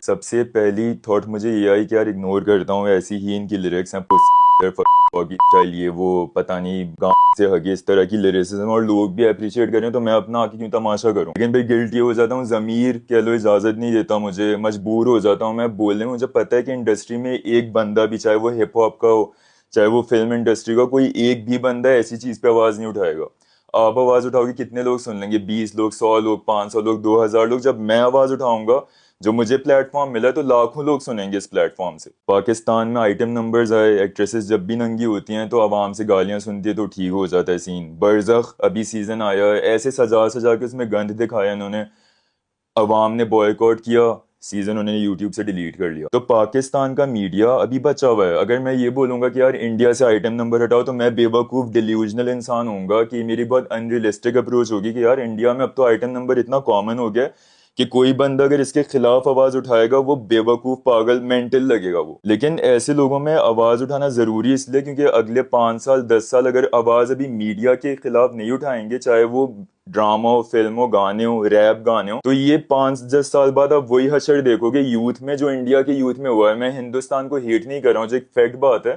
सबसे पहली थॉट मुझे ये आई कि यार इग्नोर करता हूँ, ऐसी ही इनकी लिरिक्स हैं, स्टाइल ये वो पता नहीं गाँव से हगे इस तरह की लिरिसिज्म, और लोग भी अप्रिशिएट करें तो मैं अपना आके क्यों तमाशा करूं। लेकिन फिर गिल्टी हो जाता हूँ, जमीर कह लो इजाजत नहीं देता मुझे, मजबूर हो जाता हूँ मैं बोलने में। मुझे पता है कि इंडस्ट्री में एक बंदा भी, चाहे वो हिप हॉप का हो चाहे वो फिल्म इंडस्ट्री का, कोई एक भी बंदा ऐसी चीज पे आवाज नहीं उठाएगा। आप आवाज उठाओगे कितने लोग सुन लेंगे? 20 लोग, 100 लोग, 500 लोग, 2000 लोग। जब मैं आवाज उठाऊंगा, जो मुझे प्लेटफॉर्म मिला, तो लाखों लोग सुनेंगे इस प्लेटफॉर्म से। पाकिस्तान में आइटम नंबर्स आए, एक्ट्रेसेस जब भी नंगी होती हैं तो आवाम से गालियां सुनती है तो ठीक हो जाता है सीन। बरज़ख अभी सीजन आया है, ऐसे सजा सजा के उसमें गंद दिखाया इन्होंने, अवाम ने बॉयकॉट किया, सीजन उन्होंने यूट्यूब से डिलीट कर लिया। तो पाकिस्तान का मीडिया अभी बचा हुआ है। अगर मैं ये बोलूंगा कि यार इंडिया से आइटम नंबर हटाओ, तो मैं बेवकूफ डिल्यूजनल इंसान होऊंगा, कि मेरी बहुत अनरियलिस्टिक अप्रोच होगी कि यार इंडिया में अब तो आइटम नंबर इतना कॉमन हो गया है कि कोई बंदा अगर इसके खिलाफ आवाज उठाएगा वो बेवकूफ, पागल, मेंटल लगेगा वो। लेकिन ऐसे लोगों में आवाज उठाना जरूरी इसलिए क्योंकि अगले 5 साल 10 साल अगर आवाज अभी मीडिया के खिलाफ नहीं उठाएंगे, चाहे वो ड्रामा हो, फिल्म हो, गाने हो, रैप गाने हो, तो ये 5-10 साल बाद आप वही हशर देखोगे यूथ में जो इंडिया के यूथ में हुआ है। मैं हिंदुस्तान को हेट नहीं कर रहा हूँ, जो एक फैक्ट बात है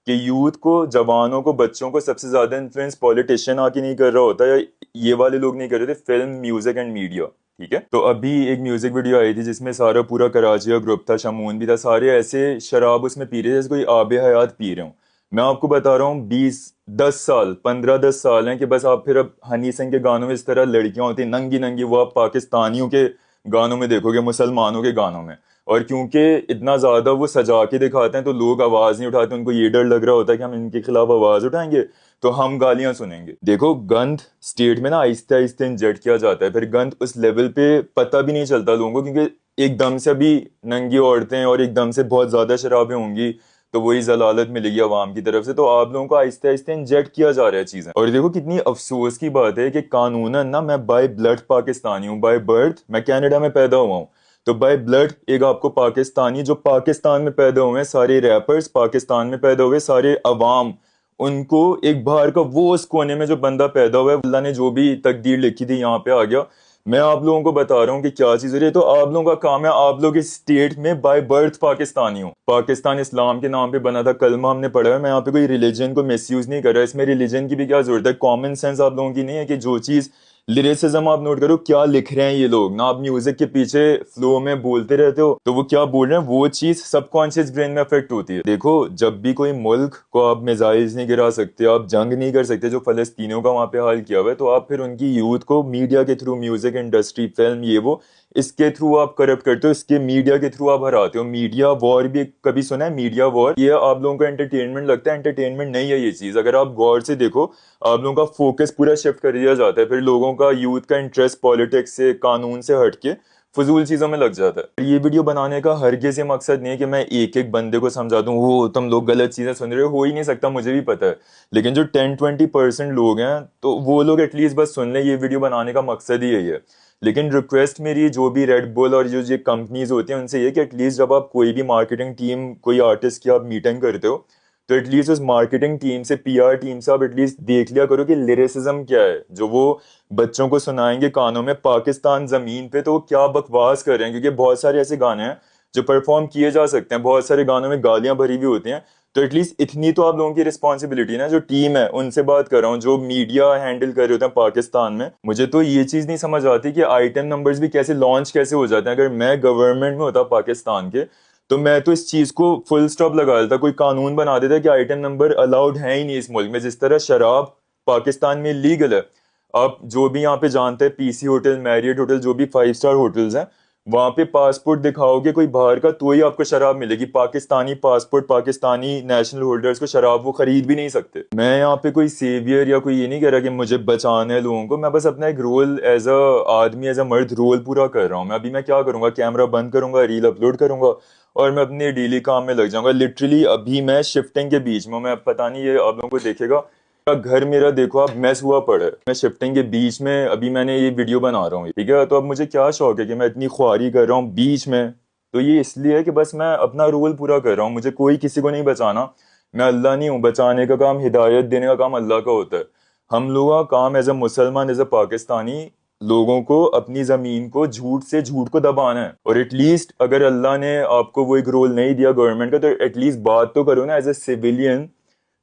कि यूथ को, जवानों को, बच्चों को सबसे ज्यादा इन्फ्लुएंस पॉलिटिशियन आके नहीं कर रहा होता, या ये वाले लोग नहीं कर रहे थे, फिल्म, म्यूजिक एंड मीडिया। ठीक है, तो अभी एक म्यूजिक वीडियो आई थी जिसमें सारा पूरा कराची का ग्रुप था, शमून भी था, सारे ऐसे शराब उसमें पी रहे थे जैसे कोई आबे हयात पी रहे हो। मैं आपको बता रहा हूँ, 20-10 साल, 15-10 साल हैं कि बस आप फिर अब हनी सिंह के गानों में इस तरह लड़कियां होती नंगी नंगी, वो आप पाकिस्तानियों के गानों में देखोगे, मुसलमानों के गानों में। और क्योंकि इतना ज्यादा वो सजा के दिखाते हैं तो लोग आवाज नहीं उठाते, उनको ये डर लग रहा होता है कि हम इनके खिलाफ आवाज उठाएंगे तो हम गालियां सुनेंगे। देखो, गंद स्टेट में ना आहिस्ते आहिस्ते इंजेक्ट किया जाता है, फिर गंद उस लेवल पे पता भी नहीं चलता लोगों को, क्योंकि एकदम से अभी नंगी औरतें और एकदम से बहुत ज्यादा शराबें होंगी तो वही जलालत मिलेगी अवाम की तरफ से, तो आप लोगों को आहिस्ते आहिस्ते इंजेक्ट किया जा रहा है चीजें। और देखो कितनी अफसोस की बात है कि कानूनन ना, मैं बाय ब्लड पाकिस्तानी हूँ, बाय बर्थ मैं कनाडा में पैदा हुआ हूँ, तो बाय ब्लड एक आपको पाकिस्तानी, जो पाकिस्तान में पैदा हुए हैं सारे रैपर्स, पाकिस्तान में पैदा हुए सारे अवाम, उनको एक बाहर का वो उस कोने में जो बंदा पैदा हुआ है, अल्लाह ने जो भी तकदीर लिखी थी यहाँ पे आ गया। मैं आप लोगों को बता रहा हूँ कि क्या चीज हो रही है, तो आप लोगों का काम है, आप लोग इस स्टेट में बाय बर्थ पाकिस्तानी हो। पाकिस्तान इस्लाम के नाम पे बना था, कलमा हमने पढ़ा है। मैं यहाँ पे कोई रिलीजन को मिसयूज नहीं कर रहा, इसमें रिलीजन की भी क्या जरूरत है। कॉमन सेंस आप लोगों की नहीं है कि जो चीज, लिरिसिज्म आप नोट करो क्या लिख रहे हैं ये लोग ना, आप म्यूजिक के पीछे फ्लो में बोलते रहते हो तो वो क्या बोल रहे हैं वो चीज सबकॉन्शियस ब्रेन में अफेक्ट होती है। देखो, जब भी कोई मुल्क को आप मिसाइल्स नहीं गिरा सकते, आप जंग नहीं कर सकते, जो फलस्तीनियों का वहां पे हाल किया हुआ है, तो आप फिर उनकी यूथ को मीडिया के थ्रू, म्यूजिक इंडस्ट्री, फिल्म, ये वो, इसके थ्रू आप करप्ट करते हो, इसके मीडिया के थ्रू आप हराते हो। मीडिया वॉर भी कभी सुना है? मीडिया वॉर, ये आप लोगों को एंटरटेनमेंट लगता है, एंटरटेनमेंट नहीं है ये चीज। अगर आप गौर से देखो, आप लोगों का फोकस पूरा शिफ्ट कर दिया जाता है, फिर लोगों का, यूथ का इंटरेस्ट पॉलिटिक्स से, कानून से हटके फजूल चीजों में लग जाता है। ये वीडियो बनाने का हरगिज ये मकसद नहीं है कि मैं एक एक बंदे को समझा दूं, वो तुम लोग गलत चीजें सुन रहे हो ही नहीं सकता, मुझे भी पता है। लेकिन जो 10-20% लोग हैं, तो वो लोग एटलीस्ट बस सुन लें, ये वीडियो बनाने का मकसद ही यही है। लेकिन रिक्वेस्ट मेरी, जो भी रेड बुल और जो ये कंपनीज होती हैं उनसे ये कि एटलीस्ट जब आप कोई भी मार्केटिंग टीम, कोई आर्टिस्ट की आप मीटिंग करते हो, तो एटलीस्ट उस मार्केटिंग टीम से, पीआर टीम से आप एटलीस्ट देख लिया करो कि लिरिसिज्म क्या है जो वो बच्चों को सुनाएंगे कानों में पाकिस्तान जमीन पे, तो वो क्या बकवास कर रहे हैं। क्योंकि बहुत सारे ऐसे गाने हैं जो परफॉर्म किए जा सकते हैं, बहुत सारे गानों में गालियां भरी हुई होती हैं, तो एटलीस्ट इतनी तो आप लोगों की रिस्पॉन्सिबिलिटी ना, जो टीम है उनसे बात कर रहा हूँ, जो मीडिया हैंडल कर रहे होते हैं पाकिस्तान में। मुझे तो ये चीज नहीं समझ आती कि आइटम नंबर्स भी कैसे लॉन्च कैसे हो जाते हैं। अगर मैं गवर्नमेंट में होता पाकिस्तान के, तो मैं तो इस चीज को फुल स्टॉप लगा देता, कोई कानून बना देता कि आइटम नंबर अलाउड है ही नहीं इस मुल्क में। जिस तरह शराब पाकिस्तान में लीगल है, आप जो भी यहाँ पे जानते हैं, पीसी होटल, मैरियट होटल, जो भी 5 स्टार होटल्स हैं, वहां पे पासपोर्ट दिखाओगे कोई बाहर का तो ही आपको शराब मिलेगी। Pakistani passport, Pakistani national holders को शराब वो खरीद भी नहीं सकते। मैं यहाँ पे कोई सेवियर या कोई ये नहीं कह रहा कि मुझे बचाना है लोगों को, मैं बस अपना एक रोल एज अ आदमी, एज अ मर्द रोल पूरा कर रहा हूँ। मैं अभी मैं क्या करूंगा, कैमरा बंद करूंगा, रील अपलोड करूंगा और मैं अपने डेली काम में लग जाऊंगा। लिटरली अभी मैं शिफ्टिंग के बीच में हूं, मैं पता नहीं ये आप लोगों को दिखेगा, घर मेरा देखो आप, मैस हुआ पड़ा है। मैं शिफ्टिंग के बीच में अभी मैंने ये वीडियो बना रहा हूँ, ठीक है। तो अब मुझे क्या शौक है कि मैं इतनी ख्वारी कर रहा हूँ बीच में, तो ये इसलिए है कि बस मैं अपना रोल पूरा कर रहा हूँ, मुझे कोई किसी को नहीं बचाना। मैं अल्लाह नहीं हूँ, बचाने का काम, हिदायत देने का काम अल्लाह का होता है। हम लोगों का काम एज अ मुसलमान एज अ पाकिस्तानी लोगों को अपनी जमीन को झूठ से झूठ को दबाना है। और एटलीस्ट अगर अल्लाह ने आपको वो एक रोल नहीं दिया गवर्नमेंट का, तो एटलीस्ट बात तो करो ना एज अ सिविलियन।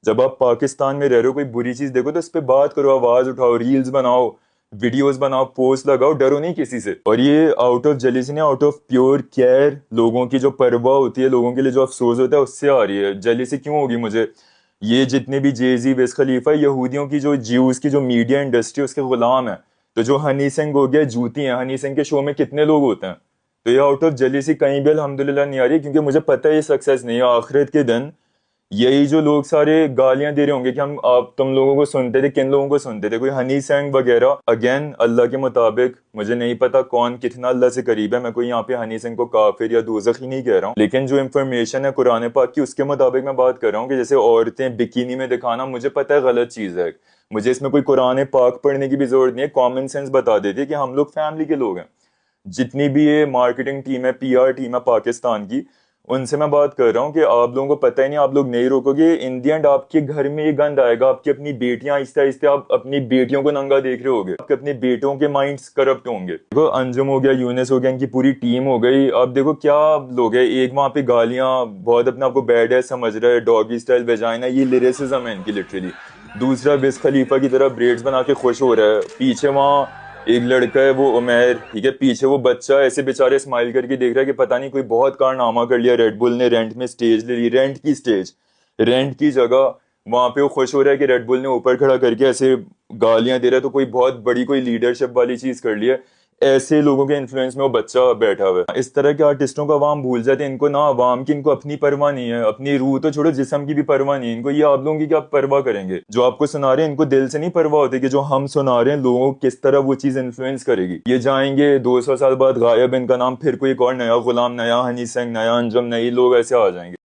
जब आप पाकिस्तान में रह रहे हो, कोई बुरी चीज देखो तो इस पे बात करो, आवाज उठाओ, रील्स बनाओ, वीडियोस बनाओ, पोस्ट लगाओ, डरो नहीं किसी से। और ये आउट ऑफ जेलिसी नहीं, आउट ऑफ प्योर केयर, लोगों की जो परवाह होती है, लोगों के लिए जो अफसोस होता है, उससे आ रही है। जेलिसी क्यों होगी मुझे? ये जितने भी जेजी, वेस खलीफा, यहूदियों की जो ज्यूज की जो मीडिया इंडस्ट्री उसके गुलाम है। तो जो हनी सिंह हो गया, जूती है, हनी सिंह के शो में कितने लोग होते हैं। तो ये आउट ऑफ जेलिसी कहीं भी अल्हम्दुलिल्लाह नहीं आ रही, क्योंकि मुझे पता है ये सक्सेस नहीं है। आखिरत के दिन यही जो लोग सारे गालियां दे रहे होंगे कि हम आप तुम लोगों को सुनते थे, किन लोगों को सुनते थे, कोई हनी सिंह वगैरह। अगेन अल्लाह के मुताबिक मुझे नहीं पता कौन कितना अल्लाह से करीब है, मैं कोई यहाँ पे हनी सिंह को काफिर या दोज़खी नहीं कह रहा हूँ, लेकिन जो इन्फॉर्मेशन है कुरान पाक की उसके मुताबिक मैं बात कर रहा हूँ कि जैसे औरतें बिकिनी में दिखाना, मुझे पता है गलत चीज है। मुझे इसमें कोई कुरान पाक पढ़ने की भी जरूरत नहीं है, कॉमन सेंस बता देती है कि हम लोग फैमिली के लोग हैं। जितनी भी ये मार्केटिंग टीम है, पीआर टीम है पाकिस्तान की, उनसे मैं बात कर रहा हूँ कि आप लोगों को पता ही नहीं, आप लोग नहीं रोकोगे, इन दी एंड आपके घर में ये गंद आएगा। आपकी अपनी बेटियां आहिस्ते आहिस्ते, आप अपनी बेटियों को नंगा देख रहे होगे, आपके अपने बेटों के माइंड्स करप्ट होंगे। देखो अंजुम हो गया, यूनिस हो गया, इनकी पूरी टीम हो गई। अब देखो क्या लोग हैं, एक वहां पे गालियां, बहुत अपने आपको बैड है समझ रहे हैं, डॉगी स्टाइल वेजाइना, ये लिरिसिज्म है इनकी लिटरली। दूसरा विज खलीफा की तरह ब्रेड्स बना के खुश हो रहा है, पीछे वहां एक लड़का है वो उमैर, ठीक है, पीछे वो बच्चा ऐसे बेचारे स्माइल करके देख रहा है कि पता नहीं कोई बहुत कारनामा कर लिया, रेडबुल ने रेंट में स्टेज ले ली, रेंट की स्टेज, रेंट की जगह। वहां पे वो खुश हो रहा है कि रेडबुल ने ऊपर खड़ा करके ऐसे गालियां दे रहा है, तो कोई बहुत बड़ी कोई लीडरशिप वाली चीज कर ली है। ऐसे लोगों के इन्फ्लुएंस में वो बच्चा बैठा हुआ है। इस तरह के आर्टिस्टों को अवाम भूल जाते हैं। इनको ना अवाम की, इनको अपनी परवाह नहीं है, अपनी रूह तो छोड़ो जिस्म की भी परवाह नहीं है इनको। ये आप लोगों की क्या परवाह करेंगे? जो आपको सुना रहे हैं इनको दिल से नहीं परवाह होती कि जो हम सुना रहे हैं लोगों को किस तरह वो चीज इन्फ्लुएंस करेगी। ये जाएंगे 200 साल बाद गायब, इनका नाम फिर कोई एक और नया गुलाम, नया हनी सिंह, नया अंजुम, नए लोग ऐसे आ जाएंगे।